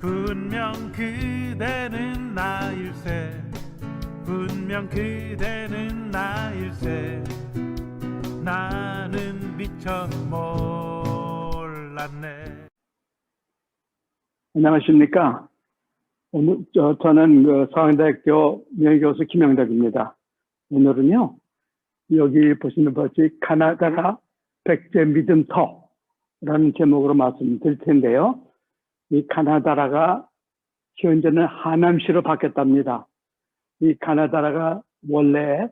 분명 그대는 나일세 분명 그대는 나일세 나는 미처 몰랐네. 안녕하십니까. 오늘 저는 서강대학교 명예교수 김영덕입니다. 오늘은요, 여기 보시는 것이 가나다라 백제 믿음터라는 제목으로 말씀드릴 텐데요. 이 가나다라가 현재는 하남시로 바뀌었답니다. 이 가나다라가 원래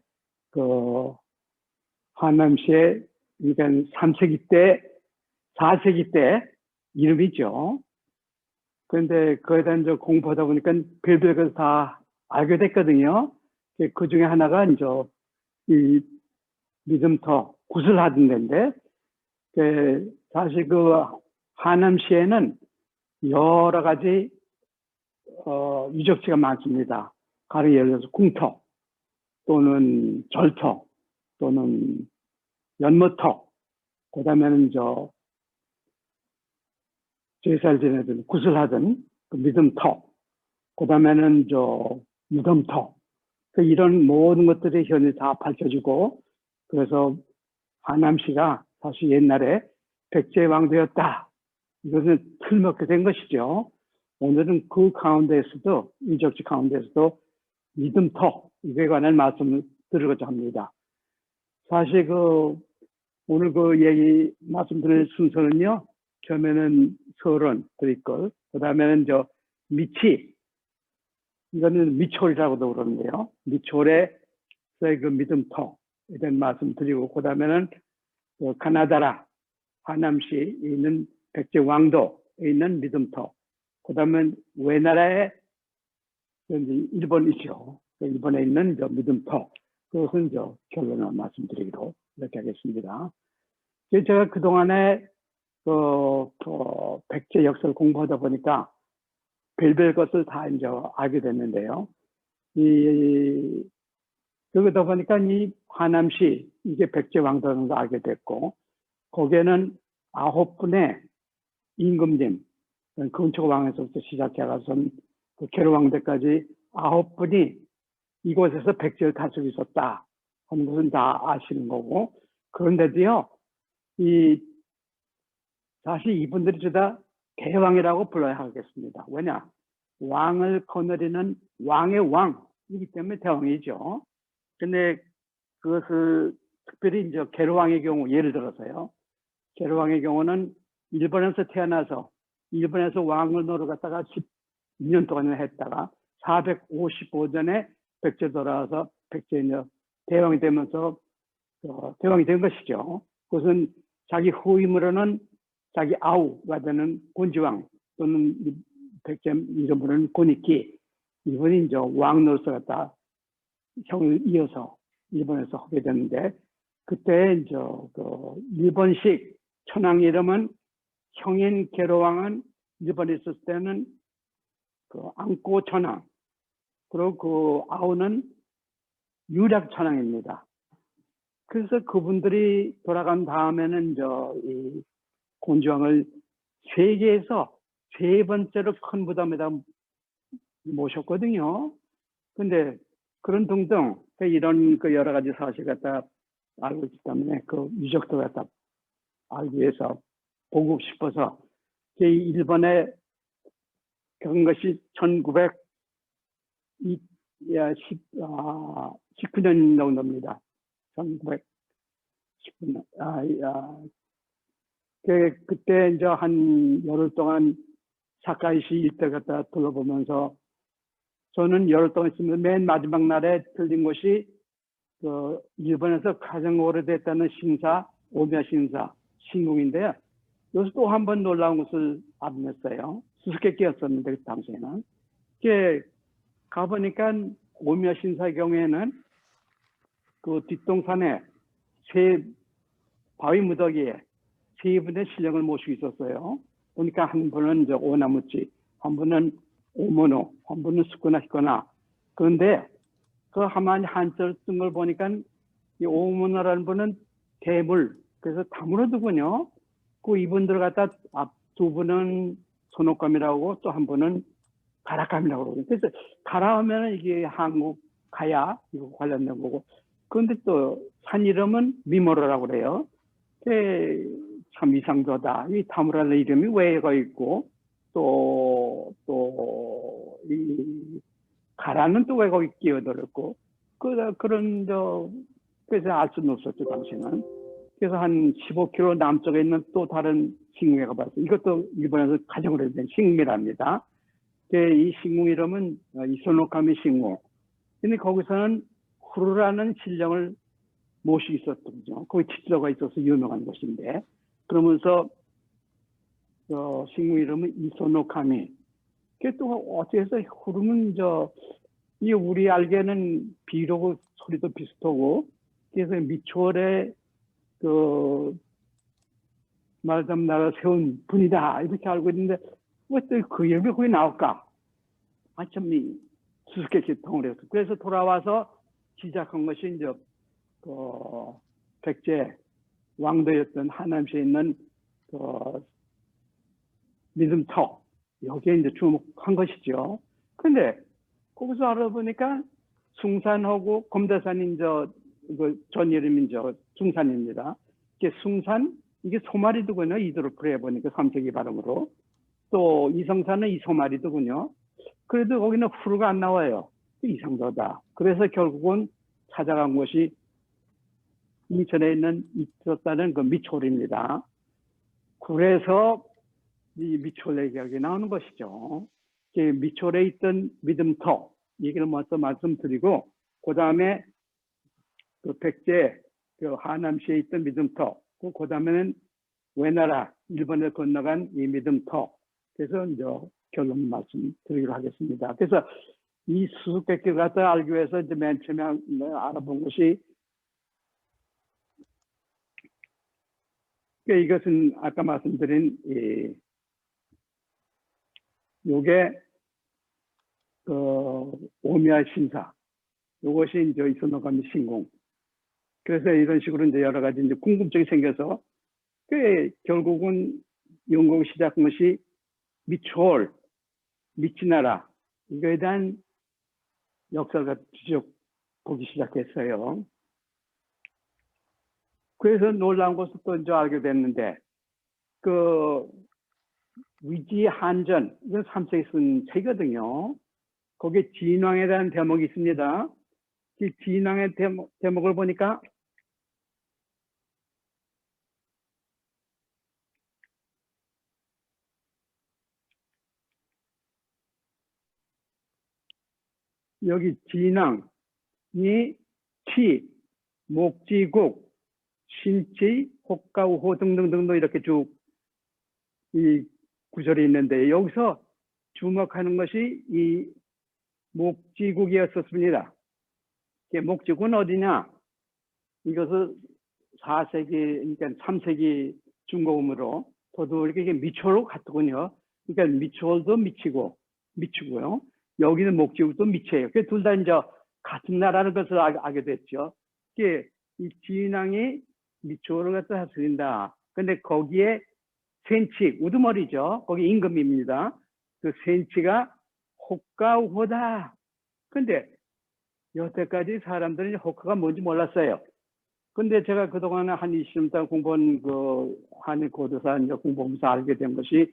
하남시의 그러니까 3세기 때, 4세기 때 이름이죠. 그런데 그에 대한 공부하다 보니까 별별 것을 다 알게 됐거든요. 그 중에 하나가 이제 이 믿음터, 구슬하던 데인데, 사실 하남시에는 여러 가지 유적지가 많습니다. 가령 예를 들어서 궁터, 또는 절터, 또는 연못터, 그 다음에는 제사를 지내든 구슬하든 그 믿음터, 그 다음에는 무덤터, 이런 모든 것들이 현재 다 밝혀지고, 그래서 하남시가 사실 옛날에 백제 왕조였다. 이것은 틀먹게 된 것이죠. 오늘은 그 가운데에서도, 유적지 가운데에서도 믿음터, 이거에 관한 말씀을 드리고자 합니다. 사실 오늘 얘기 말씀드릴 순서는요, 처음에는 서론 드릴 걸, 그 다음에는 미치, 이거는 미촐이라고도 그러는데요. 미촐의 그 믿음터에 대한 말씀 드리고, 그 다음에는 가나다라, 하남시에 있는 백제 왕도에 있는 믿음터, 그 다음에 외나라의 일본이죠. 일본에 있는 믿음터, 그것은 결론을 말씀드리기로 이렇게 하겠습니다. 제가 그동안에 백제 역사를 공부하다 보니까 별별 것을 다 이제 알게 됐는데요. 그러다 보니까 이 하남시, 이게 백제 왕도라는 걸 알게 됐고, 거기에는 9분의 임금님, 근초고 왕에서부터 시작해가서 그 계로왕대까지 9분이 이곳에서 백제를 다스리고 있었다 하는 것은 다 아시는 거고, 그런데도요, 사실 이분들이 다 대왕이라고 불러야 하겠습니다. 왜냐? 왕을 거느리는 왕의 왕이기 때문에 대왕이죠. 근데 그것을 특별히 이제 계로왕의 경우, 예를 들어서요. 계로왕의 경우는 일본에서 태어나서 일본에서 왕을 노려 갔다가 12년 동안을 했다가 455년에 백제 돌아와서 백제 대왕이 되면서 대왕이 된 것이죠. 그것은 자기 후임으로는 자기 아우가 되는 곤지왕 또는 백제 이름으로는 곤익기, 이분이 이제 왕 노릇을 갖다 형을 이어서 일본에서 하게 됐는데, 그때 이제 일본식 천황 이름은 형인 계로왕은 일본에 있었을 때는 안고 천황, 그리고 그 아우는 유략 천황입니다. 그래서 그분들이 돌아간 다음에는 이 곤지왕을 세계에서 세 번째로 큰 무덤에다 모셨거든요. 근데 그런 등등 이런 여러 가지 사실 갖다 알고 있기 때문에 그 유적도 갖다 알기 위해서 보고 싶어서 일본에 간 것이 1919년 정도입니다. 1919년. 그때 이제 한 열흘 동안 사카이시 일대 갖다 둘러보면서, 저는 열흘 동안 있으면 맨 마지막 날에 들린 곳이 일본에서 가장 오래됐다는 신사, 오미야 신사, 신궁인데요. 여기서 또 한 번 놀라운 것을 알아냈어요. 수수께끼였었는데 그 당시에는. 가보니까 오미야 신사의 경우에는 그 뒷동산에 바위 무더기에 세 분의 신령을 모시고 있었어요. 보니까 한 분은 이제 오나무치, 한 분은 오모노, 한 분은 스쿠나 히코나. 그런데 그 한자를 쓴 걸 보니까 이 오모노라는 분은 대물, 그래서 다물어두군요. 그 이분들 갖다 두 분은 손옥감이라고 또 한 분은 가락감이라고 그러거든요. 그래서 가라하면 이게 한국 가야 이거 관련된 거고, 그런데 또 산 이름은 미모로라고 그래요. 참 이상하다. 이 다무라는 이름이 왜가 있고 또 이 가라는 또 왜 거기 끼어들었고 그래서 알 수는 없었죠 당시는. 그래서 한 15km 남쪽에 있는 또 다른 식물에 가봤어요. 이것도 일본에서 가장 오래된 식물이랍니다. 이 식물 이름은 이소노카미 식물. 근데 거기서는 후루라는 신령을 모시고 있었거든요. 거기 지도가 있어서 유명한 곳인데, 그러면서 식물 이름은 이소노카미. 그게 또 어떻게 해서 후루는 이 우리 알기에는 비로고 소리도 비슷하고, 그래서 미초월에 말하자면 나라 세운 분이다 이렇게 알고 있는데 왜 또 그 이름이 거기 나올까? 참 수수께끼 통을 했어. 그래서 돌아와서 시작한 것이 이제 백제 왕도였던 하남시에 있는 믿음터, 여기에 이제 주목한 것이죠. 근데 거기서 알아보니까 숭산하고 검대산인 전 이름인 숭산입니다. 이게 숭산, 이게 소마리도군요. 이도르프로 해보니까 3세기 발음으로. 또 이성산은 이소마리도군요. 그래도 거기는 후루가 안 나와요. 이상하다. 그래서 결국은 찾아간 곳이 인천에 있었다는 그 미초리입니다. 그래서 이 미초리 얘기가 나오는 것이죠. 미초리에 있던 믿음터 얘기를 먼저 말씀드리고, 그 다음에 백제 하남시에 있던 믿음터, 그 다음에는 외나라 일본에 건너간 이 믿음터. 그래서 이제 결론 말씀드리도록 하겠습니다. 그래서 이 수수께끼를 갖다 알기 위해서 이제 맨 처음에 알아본 것이, 이것은 아까 말씀드린 요게 오미야 신사, 요것이 이제 이소노가미 신공. 그래서 이런 식으로 이제 여러 가지 이제 궁금증이 생겨서 결국은 연구를 시작한 것이 미초월, 미치나라, 이거에 대한 역사를 쭉 보기 시작했어요. 그래서 놀라운 것을 또 이제 알게 됐는데, 위지 한전, 이건 3세기 쓴 책이거든요. 거기에 진왕에 대한 대목이 있습니다. 이 진왕의 대목을 보니까 여기 진왕이 치, 목지국, 신치, 혹가우호 등등등도 이렇게 쭉 이 구절이 있는데, 여기서 주목하는 것이 이 목지국이었었습니다. 목지국은 어디냐? 이것을 4세기, 그러니까 3세기 중고음으로 저도 이렇게 미초로 같더군요. 그러니까 미초도 미치고요. 여기는 목지국도 미치예요. 둘 다 이제 같은 나라는 것을 알게 됐죠. 이 진왕이 미초를 갖다 다스린다. 근데 거기에 센치, 우두머리죠. 거기 임금입니다. 그 센치가 혹가우호다. 근데 여태까지 사람들은 혹가가 뭔지 몰랐어요. 근데 제가 그동안 한 20년 동안 공부한 한일 고도사 공부하면서 알게 된 것이,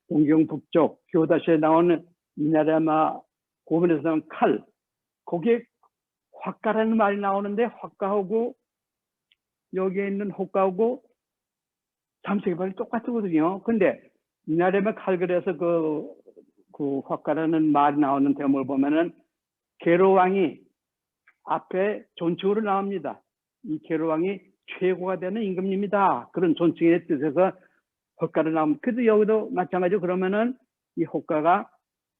동경 북쪽 교다시에 나오는 이나라마 고문에서 나온 칼, 거기에 화가라는 말이 나오는데, 화가하고 여기에 있는 혹가하고 3세기 말이 똑같거든요. 근데 이나라마 칼, 그래서 그 화가라는 말이 나오는 대목을 보면은 게로왕이 앞에 존칭으로 나옵니다. 이 게로왕이 최고가 되는 임금입니다. 그런 존칭의 뜻에서 혹가를 나옵니다. 그래도 여기도 마찬가지로 그러면은 이 혹가가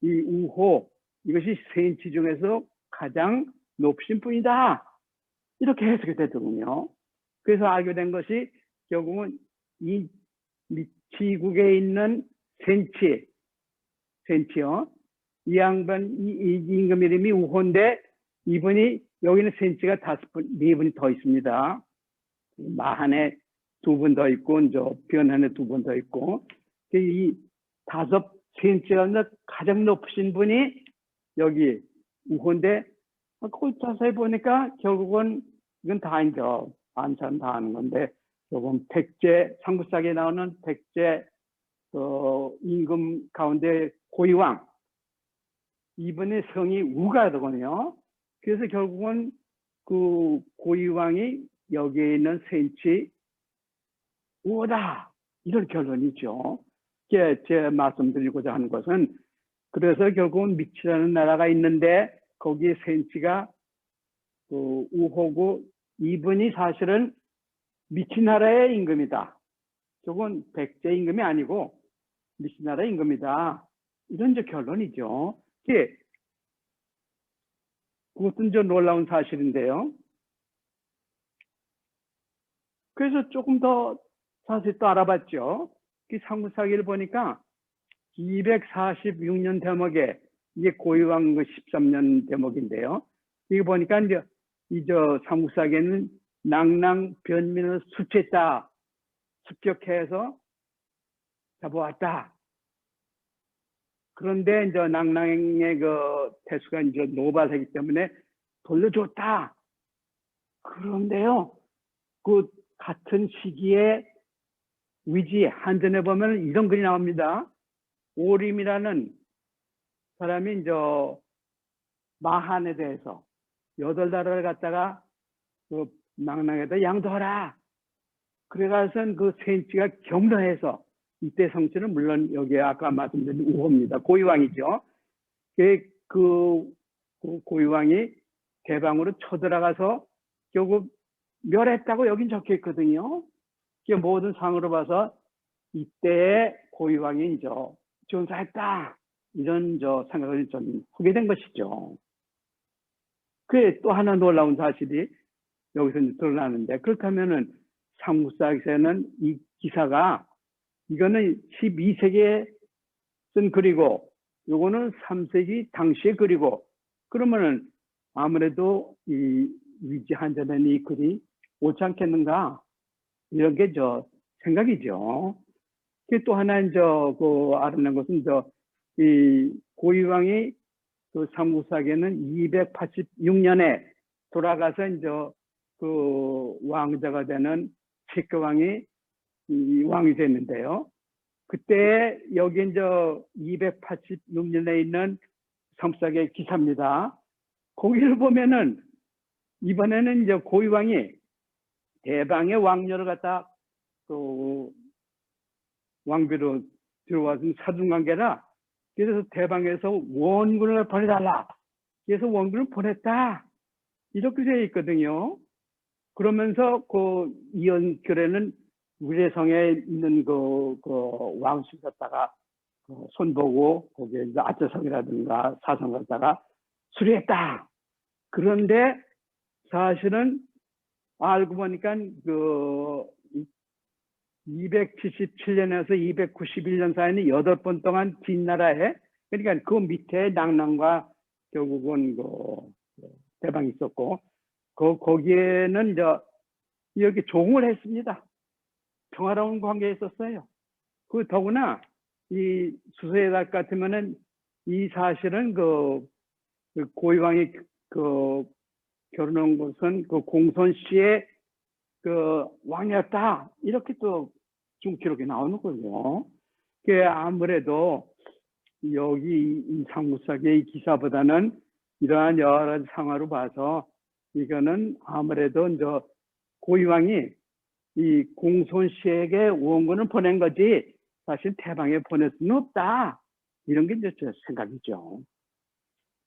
이 우호, 이것이 센치 중에서 가장 높으신 분이다. 이렇게 해석이 되더군요. 그래서 알게 된 것이 결국은 이 미치국에 있는 센치요. 이 양반, 이 임금 이름이 우호인데, 이분이, 여기는 센치가 4분이 더 있습니다. 마한에 2분 더 있고, 변한에 2분 더 있고, 이 5 센치가 가장 높으신 분이 여기 우호인데, 그걸 자세히 보니까 결국은 이건 다 이제 아는 사람 다 아는 건데, 요건 백제, 상부사기에 나오는 백제 임금 가운데 고이왕, 이분의 성이 우가더군요. 그래서 결국은 그 고이왕이 여기에 있는 센치 우다, 이런 결론이죠. 제 말씀드리고자 하는 것은, 그래서 결국은 미치라는 나라가 있는데 거기에 센치가 그 우호고, 이분이 사실은 미치 나라의 임금이다. 저건 백제 임금이 아니고 미치 나라 임금이다. 이런 이제 결론이죠. 그것은 저 놀라운 사실인데요. 그래서 조금 더 자세히 또 알아봤죠. 이 상부사기를 보니까 246년 대목에, 이게 고이왕 그 13년 대목인데요. 이거 보니까 이제 이저 상부사기는 낭낭 변민을 수치했다, 습격해서 잡아왔다. 그런데 이제 낭낭의 그 태수가 이제 노바세기 때문에 돌려줬다. 그런데요, 그 같은 시기에 위지 한전에 보면 이런 글이 나옵니다. 오림이라는 사람이 이제 마한에 대해서 8나라를 갖다가 그 낭낭에다 양도하라. 그래가서는 그 센치가 격려해서, 이때 성씨는 물론 여기에 아까 말씀드린 우호입니다. 고이왕이죠. 그 고이왕이 대방으로 쳐들어가서 결국 멸했다고 여긴 적혀 있거든요. 모든 상으로 봐서 이때의 고이왕이 이제 전사했다, 이런 생각을 좀 하게 된 것이죠. 그에 또 하나 놀라운 사실이 여기서 드러나는데, 그렇다면은 상부사기에는 이 기사가, 이거는 12세기에 쓴 글이고 요거는 3세기 당시의 글이고, 그러면은 아무래도 이 위지한전에는 이 글이 옳지 않겠는가, 이런 게 생각이죠. 또 하나 알아낸 것은 이 고이왕이 그 상부사기에는 286년에 돌아가서 그 왕자가 되는 책교왕이 왕이 됐는데요. 그때 여기 286년에 있는 상부사기의 기사입니다. 거기를 보면은 이번에는 고이왕이 대방의 왕녀를 갖다 또 왕비로 들어와서 사돈관계라, 그래서 대방에서 원군을 보내달라, 그래서 원군을 보냈다, 이렇게 되어 있거든요. 그러면서 그 이연결에는 위례성에 있는 그 왕실 갖다가 손보고 거기에 아차성이라든가 사성 갖다가 수리했다. 그런데 사실은 알고 보니까 그 277년에서 291년 사이는 8번 동안 뒷나라에, 그러니까 그 밑에 낭낭과 결국은 대방이 있었고, 거기에는 이렇게 종을 했습니다. 평화로운 관계에 있었어요. 그 더구나 이 수서의 달 같으면은 이 사실은 그 고이왕이 결혼한 것은 그 공손 씨의 그 왕이었다, 이렇게 또 중 기록이 나오는 거죠. 그 아무래도 여기 이 상부사기의 기사보다는 이러한 여러 상황으로 봐서 이거는 아무래도 고이왕이 이 공손 씨에게 원군을 보낸 거지 사실 대방에 보낼 수는 없다, 이런 게 제 생각이죠.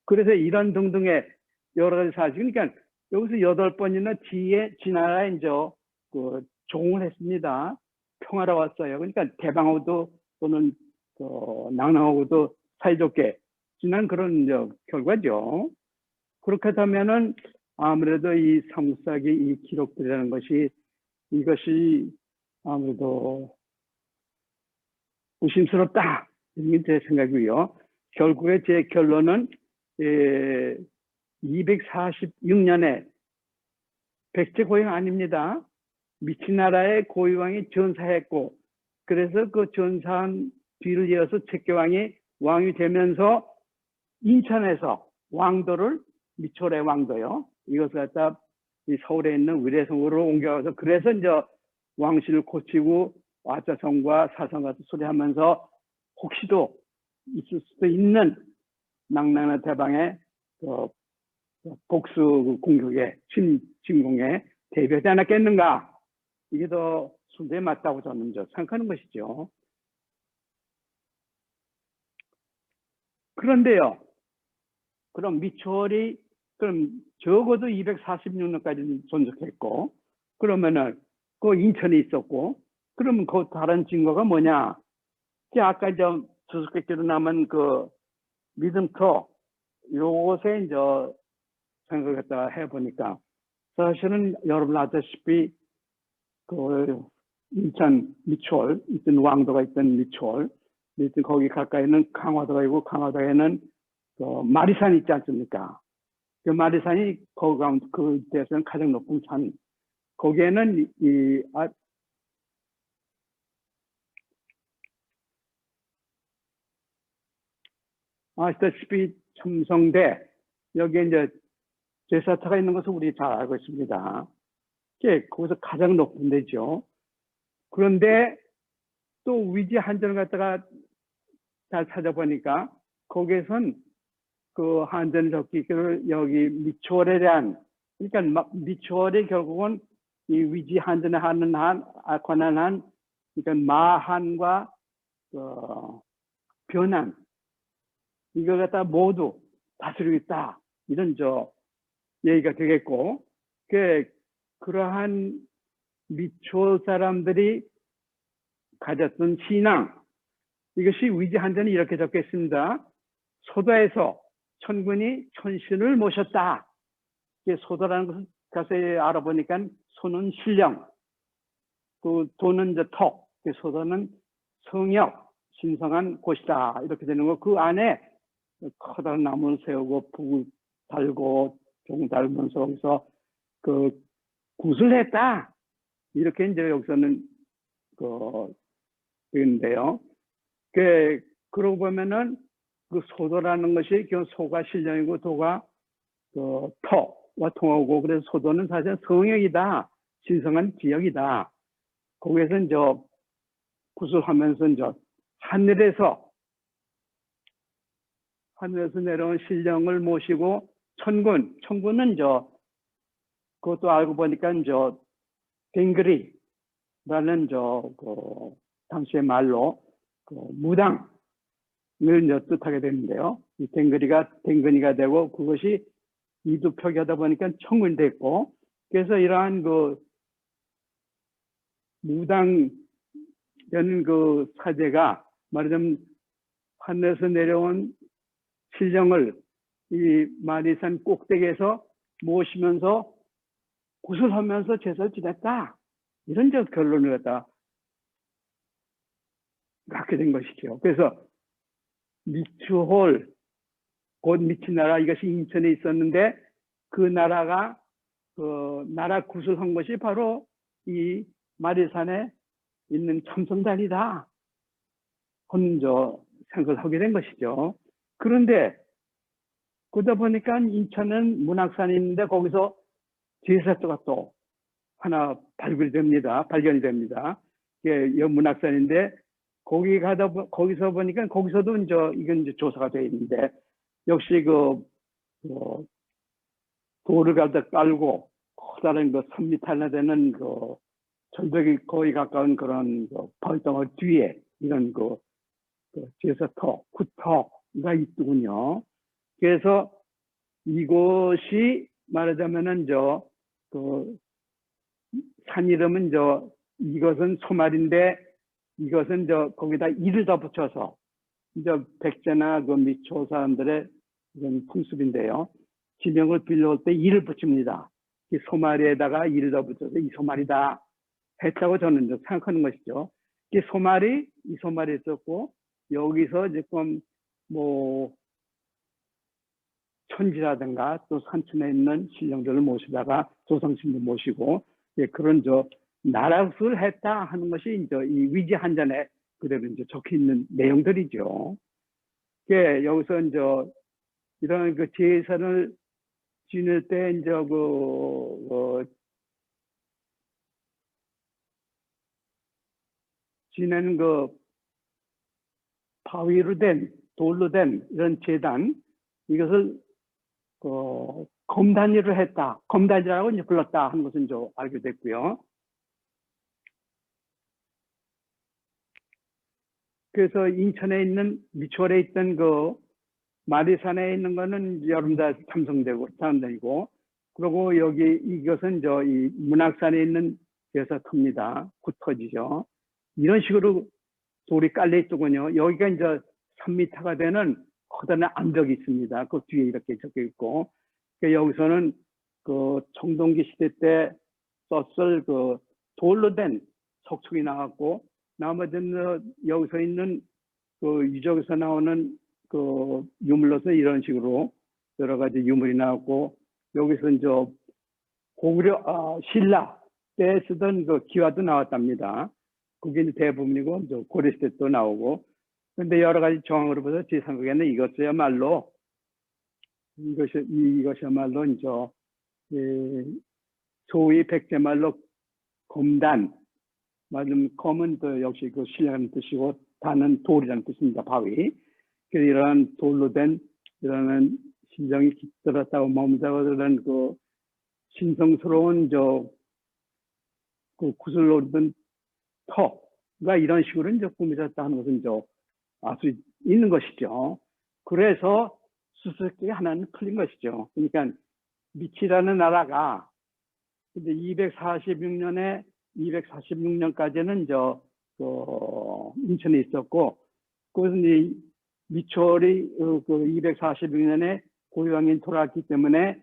그래서 이런 등등의 여러 가지 사실, 그러니까 여기서 8번이나 뒤에 지나라에 그 종을 했습니다. 평화로웠어요. 그러니까 대방하고도 또는 낭낭하고도 사이좋게 지난 그런 결과죠. 그렇게 되면은 아무래도 이 상부사기 이 기록들이라는 것이, 이것이 아무래도 의심스럽다, 이게 제 생각이고요. 결국에 제 결론은 246년에 백제 고이왕 아닙니다. 미치나라의 고이왕이 전사했고, 그래서 그 전사한 뒤를 이어서 책교왕이 왕이 되면서 인천에서 왕도를 미초의 왕도요. 이것을 갖다 이 서울에 있는 위례성으로 옮겨가서 그래서 이제 왕실을 고치고 와자성과 사성과 소리하면서 혹시도 있을 수도 있는 망나나 대방의 복수 공격에 침공에 대비하지 않았겠는가? 이게 더 순서에 맞다고 저는 생각하는 것이죠. 그런데요, 그럼 미추홀이 그럼 적어도 246년까지 존속했고, 그러면은 그 인천에 있었고, 그러면 그 다른 증거가 뭐냐? 아까 수수께끼로 남은 그 믿음터 요것에 이제 생각했다 해보니까 사실은 여러분 아시다시피 그 인천 미추홀 있던 왕도가 있던 미추홀 거기 가까이 있는 강화도가 있고 강화도에는 그 마리산이 있지 않습니까? 그 마리산이 그 데서는 가장 높은 산. 거기에는 아시다시피 첨성대 여기에 이제 제사타가 있는 것을 우리 잘 알고 있습니다. 거기서 가장 높은 데죠. 그런데 또 위지 한전을 갖다가 잘 찾아보니까 거기에선 그 한전 적기를 여기 미추홀에 대한 그러니까 미추홀이 결국은 이 위지 한전에 하는 관한한 그러니까 마한과 변한 이걸 갖다 모두 다스리고 있다 이런 얘기가 되겠고 그러한 미추홀 사람들이 가졌던 신앙 이것이 위지 한전이 이렇게 적혀 있습니다. 소도에서 천군이 천신을 모셨다. 소도라는 것을 자세히 알아보니까 소는 신령, 그 도는 턱, 소도는 성역, 신성한 곳이다. 이렇게 되는 거. 그 안에 커다란 나무를 세우고 북을 달고 종 달면서 거기서 그 굿을 했다. 이렇게 이제 여기서는 되는데요. 그러고 보면은 그 소도라는 것이 소가 신령이고 도가 터와 통하고 그래서 소도는 사실 성역이다. 신성한 지역이다. 거기에서 이제 굿을 하면서 이제 하늘에서 내려온 신령을 모시고 천군은 그것도 알고 보니까 댕그리라는 당시의 말로 무당을 뜻하게 되는데요. 이 댕근이가 되고 그것이 이두표기하다 보니까 천군이 됐고 그래서 이러한 무당이라는 사제가 말하자면 하늘에서 내려온 신령을 이 마리산 꼭대기에서 모시면서 굿을 하면서 제사를 지냈다. 이런 결론을 갖게 된 것이죠. 그래서 미추홀, 곧 미치나라 이것이 인천에 있었는데 그 나라가 나라 굿을 한 것이 바로 이 마리산에 있는 첨성단이다. 생각을 하게 된 것이죠. 그런데 그러다 보니까 인천은 문학산이 있는데 거기서 제사토가 또 하나 발견이 됩니다. 이게 문학산인데 거기서 보니까 거기서도 이건 조사가 되어 있는데 역시 돌을 갖다 깔고 커다란 산미탈나 되는 절벽이 거의 가까운 그런 벌덩어 뒤에 이런 제사터, 굿터가 있더군요. 그래서 이곳이 말하자면은 산 이름은 이것은 소말인데 이것은 거기다 이를 더 붙여서 백제나 미초 사람들의 이런 풍습인데요. 지명을 빌려올 때 이를 붙입니다. 이 소말에다가 이를 더 붙여서 이 소말이다 했다고 저는 생각하는 것이죠. 이 소말이 있었고 여기서 지금 천지라든가 또 산천에 있는 신령들을 모시다가 조상신도 모시고 그런 나라굿을 했다 하는 것이 이 위지 한전에 그대로 적혀 있는 내용들이죠. 여기서 이제 이런 그 제사를 지낼 때 이제 지내는 그 바위로 된 돌로 된 이런 제단, 이것을 검단위로 했다. 검단이라고 이제 불렀다 하는 것은 이제 알게 됐고요. 그래서 인천에 있는 미추홀에 있던 그 마리산에 있는 거는 여러분 다 삼성대고, 그리고 여기 이것은 이 문학산에 있는 제사터입니다. 굿터지죠. 이런 식으로 돌이 깔려 있더군요. 여기가 이제 3m가 되는 커다란 암벽이 있습니다. 그 뒤에 이렇게 적혀 있고, 여기서는 그 청동기 시대 때 썼을 그 돌로 된 석축이 나왔고, 나머지는 여기서 있는 그 유적에서 나오는 그 유물로서 이런 식으로 여러 가지 유물이 나왔고, 여기서 이제 고구려 신라 때 쓰던 그 기와도 나왔답니다. 그게 이제 대부분이고, 이제 고려시대 또 나오고, 근데 여러 가지 정황으로 봐서 제 생각에는 이것이야말로 이제 소위 백제말로 검단, 맞으면 검은 또 역시 그 신라라는 뜻이고, 단은 돌이라는 뜻입니다. 바위. 그래서 이러한 돌로 된 이러한 심정이 깃들었다고 머무다고 그런 그 신성스러운 그 구슬 노리던 터가 이런 식으로 이제 꾸며졌다 하는 것은 알 수 있는 것이죠. 그래서 수수께끼 하나는 풀린 것이죠. 그러니까 미치라는 나라가 근데 246년까지는 인천에 있었고, 그것은 이 미추홀이 그 246년에 고유왕이 돌아왔기 때문에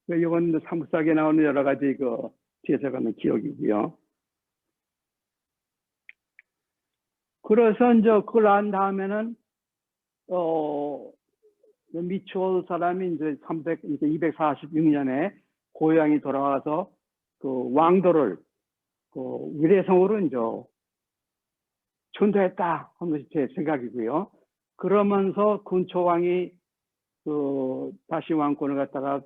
이건 삼국사기에 나오는 여러 가지 그 제사가는 기억이고요. 그래서 이제 그걸 한 다음에는 미추홀 사람이 이제 246년에 고향이 돌아와서 그 왕도를 그 위례성으로 이제 전도했다 하는 것이 제 생각이고요. 그러면서 근초왕이 다시 왕권을 갖다가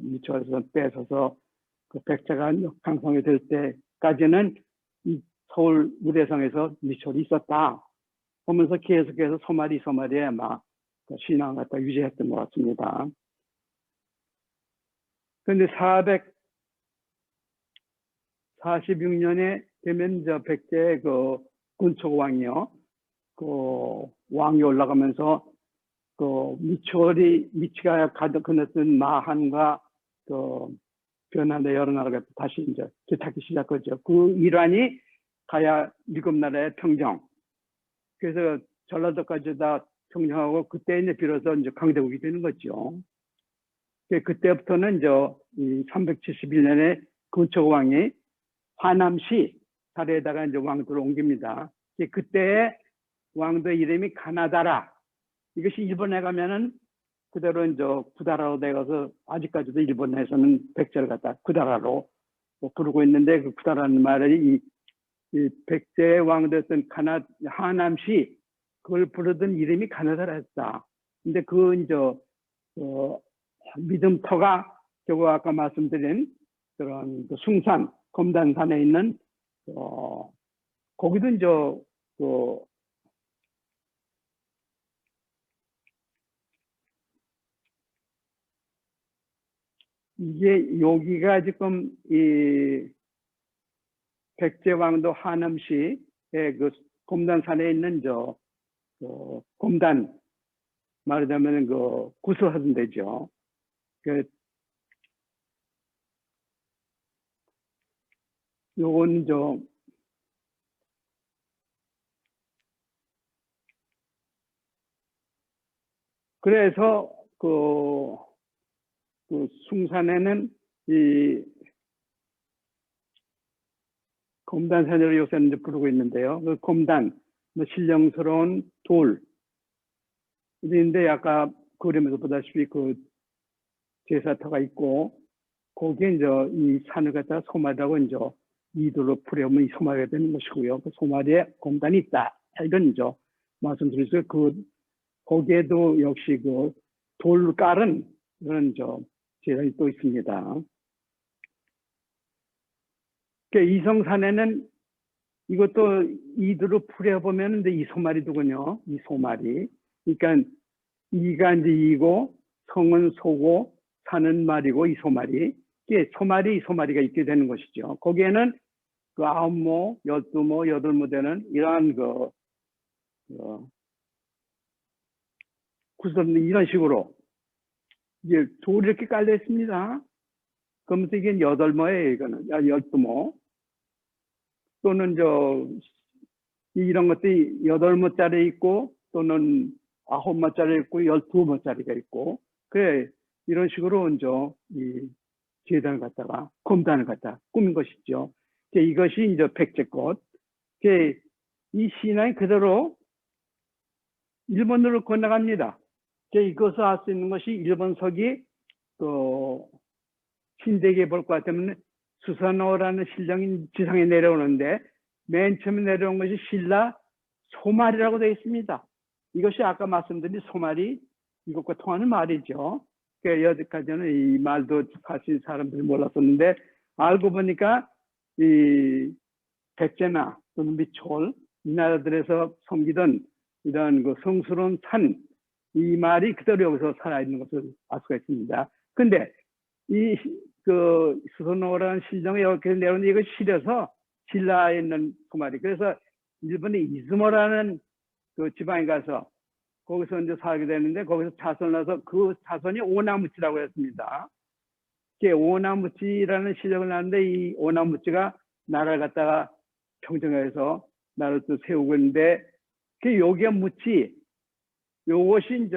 미추홀에서 뺏어서 그 백제가 강성이 될 때까지는 이 서울 위례성에서 미추홀이 있었다 하면서 계속해서 소마리에 막 신앙을 갖다 유지했던 것 같습니다. 그런데 446년에 되면 백제의 그 근초왕이요, 그 왕이 올라가면서 그 미치가 가득 건넜던 마한과 그 변화의 여러 나라가 다시 이제 개탁기 시작했죠. 그 일환이 가야 7나라의 평정. 그래서 전라도까지 다 평정하고 그때 이제 비로소 이제 강대국이 되는 거죠. 그때부터는 이 371년에 근초왕이 화남시 사례에다가 이제 왕도를 옮깁니다. 그때의 왕도 이름이 가나다라. 이것이 일본에 가면은 그대로 이제 구다라로 돼가서 아직까지도 일본에서는 백제를 갖다 구다라로 부르고 있는데, 그 구다라는 말이 이 백제의 왕도였던 하남시 그걸 부르던 이름이 가나다라였다. 근데 그 이제 믿음터가 저거 아까 말씀드린 그런 그 숭산 검단산에 있는 거기도 이제 이게 여기가 지금 이 백제왕도 하남시의 그 검단산에 있는 검단, 말하자면 그 구슬하던 데죠. 요건 그래서 그 숭산에는 이 검단산으로 요새는 이제 부르고 있는데요. 그 검단, 신령스러운 돌. 그런데 아까 그림에서 보다시피 그 제사터가 있고, 거기에 이제 이 산을 갖다가 소마리라고 이제 이도로 풀어보면 이 소마리가 되는 것이고요. 그 소마리에 곰단이 있다. 이런 이제 말씀드렸어요. 거기에도 역시 그 돌 깔은 그런 제단이 또 있습니다. 이성산에는 이것도 이도로 풀어보면 이 소마리도군요. 이 소마리. 그러니까 이가 이제 이고 성은 소고 산은 말이고 이 소마리. 이게 소마리, 이 소마리가 있게 되는 것이죠. 거기에는 그 9모, 12모, 8모 되는 이러한 구슬 이런 식으로 이게 돌이 이렇게 깔려 있습니다. 그러면서 이게 8모예요, 이거는. 12모. 또는 이런 것들이 8모짜리 있고 또는 9모짜리 있고 12모짜리가 있고 그래 이런 식으로 이 제단을 갖다가 검단을 갖다 꾸민 것이죠. 이것이 이제 백제꽃. 이 신앙이 그대로 일본으로 건너갑니다. 이것을 알 수 있는 것이 일본서기 신대기에 볼 것 같으면 수선호라는 신령이 지상에 내려오는데 맨 처음에 내려온 것이 신라 소마리라고 되어 있습니다. 이것이 아까 말씀드린 소마리 이것과 통하는 말이죠. 여기까지는 이 말도 사실 사람들이 몰랐었는데 알고 보니까 이 백제나 또는 미초이 나라들에서 섬기던 이런 그 성스러운 산 이 말이 그대로 여기서 살아있는 것을 알 수가 있습니다. 근데 이 수선호라는 신령이 이렇게 내려오는데 이거 실려서 신라에 있는 소마리. 그래서 일본의 이즈모라는 그 지방에 가서 거기서 이제 살게 되는데 거기서 자손을 낳아서 그 자손이 오나무치라고 했습니다. 오나무치라는 실력을 낳는데 이 오나무치가 나라를 갖다가 평정해서 나라를 또 세우고 있는데 여기가 무치 요것이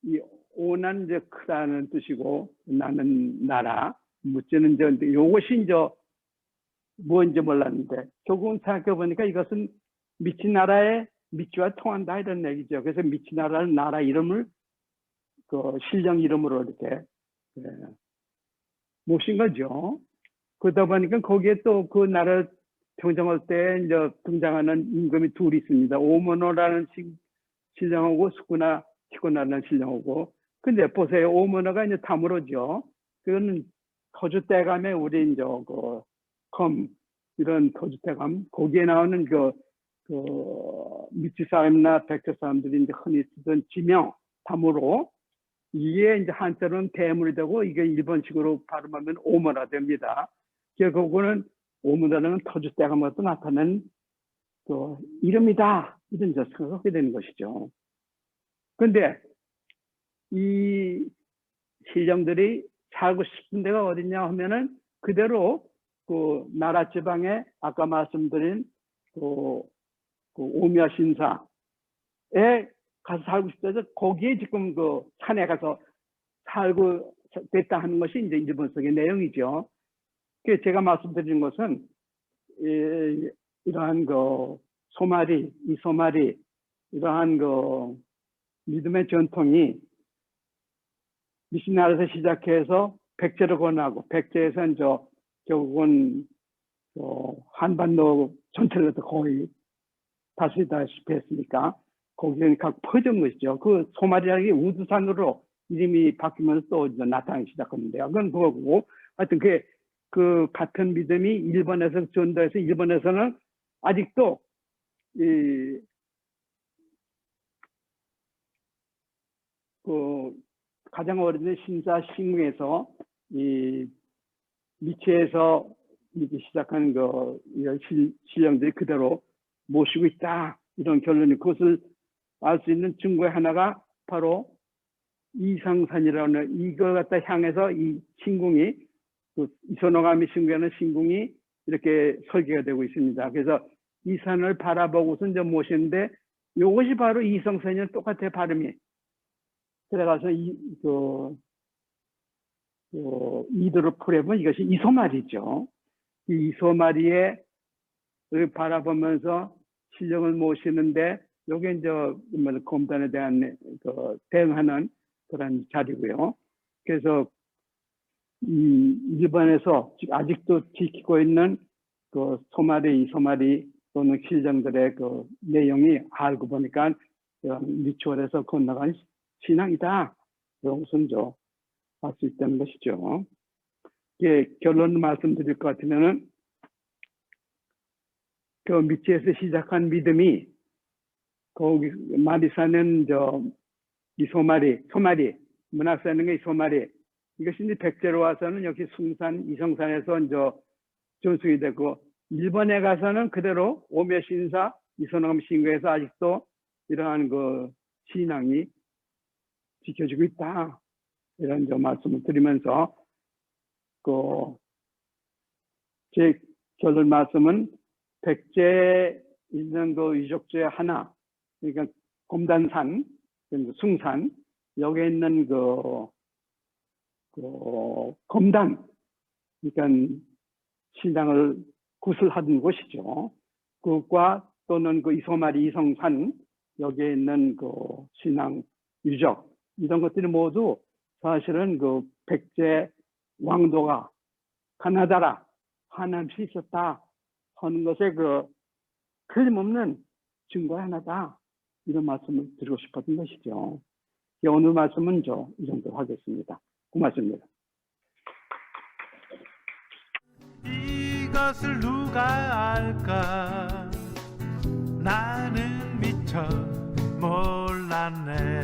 이 오난 이제 크다는 뜻이고 나는 나라 무치는 요것이 뭔지 몰랐는데 조금 생각해 보니까 이것은 미치 나라의 미치와 통한다 이런 얘기죠. 그래서 미치 나라는 나라 이름을 신령 이름으로 이렇게 모신 거죠. 그러다 보니까 거기에 또 그 나라 평정할 때 이제 등장하는 임금이 둘이 있습니다. 오모노라는 신령하고 수쿠나 히코나라는 신령하고. 근데 보세요. 오모노가 이제 다무로죠. 그거는 터줏대감에 우리 이제 검 이런 터줏대감 거기에 나오는 미치 사람이나 백제 사람들이 이제 흔히 쓰던 지명 다무로 이게 이제 한자로는 대물이 되고 이게 일본식으로 발음하면 오모나 됩니다. 그거는 오모나는 터줏대감으로 나타나는 이름이다 이런 생각하게 되는 것이죠. 그런데 이 신령들이 살고 싶은 데가 어디냐 하면은 그대로 나라 지방에 아까 말씀드린 오미야 신사에 가서 살고 싶다 해서 거기에 지금 산에 가서 살고 됐다 하는 것이 이제 일본서의 내용이죠. 그래서 제가 말씀드린 것은 이러한 소마리, 이 소마리 이러한 믿음의 전통이 미신나라에서 시작해서 백제로 건너고 백제에서 결국은 한반도 전체를 거의 다스리다시피 했으니까 거기에 각 퍼진 것이죠. 그 소마리라는 게 우두산으로 이름이 바뀌면서 또 나타나기 시작했는데요. 그건 그거고 하여튼 그 같은 믿음이 일본에서 전도해서 일본에서는 아직도 가장 오래된 신사 신궁에서 이 미치에서 이렇게 시작한 신령들이 그대로 모시고 있다 이런 결론이 그것을 알 수 있는 증거의 하나가 바로 이상산이라는 이걸 갖다 향해서 이 신궁이 이소노가미 신궁에는 신궁이 이렇게 설계가 되고 있습니다. 그래서 이 산을 바라보고서 이제 모시는데 이것이 바로 이성산이랑 똑같아요 발음이. 그래가서 이도를 풀어보면 이것이 이소마리죠. 이 이소마리에 바라보면서 신령을 모시는데 요게 이제 검단에 대한 대응하는 그런 자리고요. 그래서 일본에서 아직도 지키고 있는 그 소마리, 이소마리 또는 실정들의 그 내용이 알고 보니까 리추얼에서 건너간 신앙이다. 이런 것은 알 수 있다는 것이죠. 이게 결론을 말씀드릴 것 같으면은 그 미치에서 시작한 믿음이 거기 마리사는 이소마리, 문학사는 이소마리 이것이 이제 백제로 와서는 역시 숭산, 이성산에서 전승이 되고 일본에 가서는 그대로 오묘신사, 이소나무 신고에서 아직도 이러한 그 신앙이 지켜지고 있다. 이런 말씀을 드리면서 제 결론 말씀은 백제에 있는 그 유적 중에 하나, 그러니까 검단산, 숭산, 여기에 있는 검단, 그러니까 신당을 구슬하던 곳이죠. 그것과 또는 그 이소마리, 이성산, 여기에 있는 그 신앙 유적, 이런 것들이 모두 사실은 그 백제 왕도가 가나다라, 하나님이 있었다 하는 것에 틀림없는 증거 하나다. 이런 말씀을 드리고 싶었던 것이죠. 오늘 말씀은 이 정도 하겠습니다. 고맙습니다. 이것을 누가 알까? 나는 미처 몰랐네.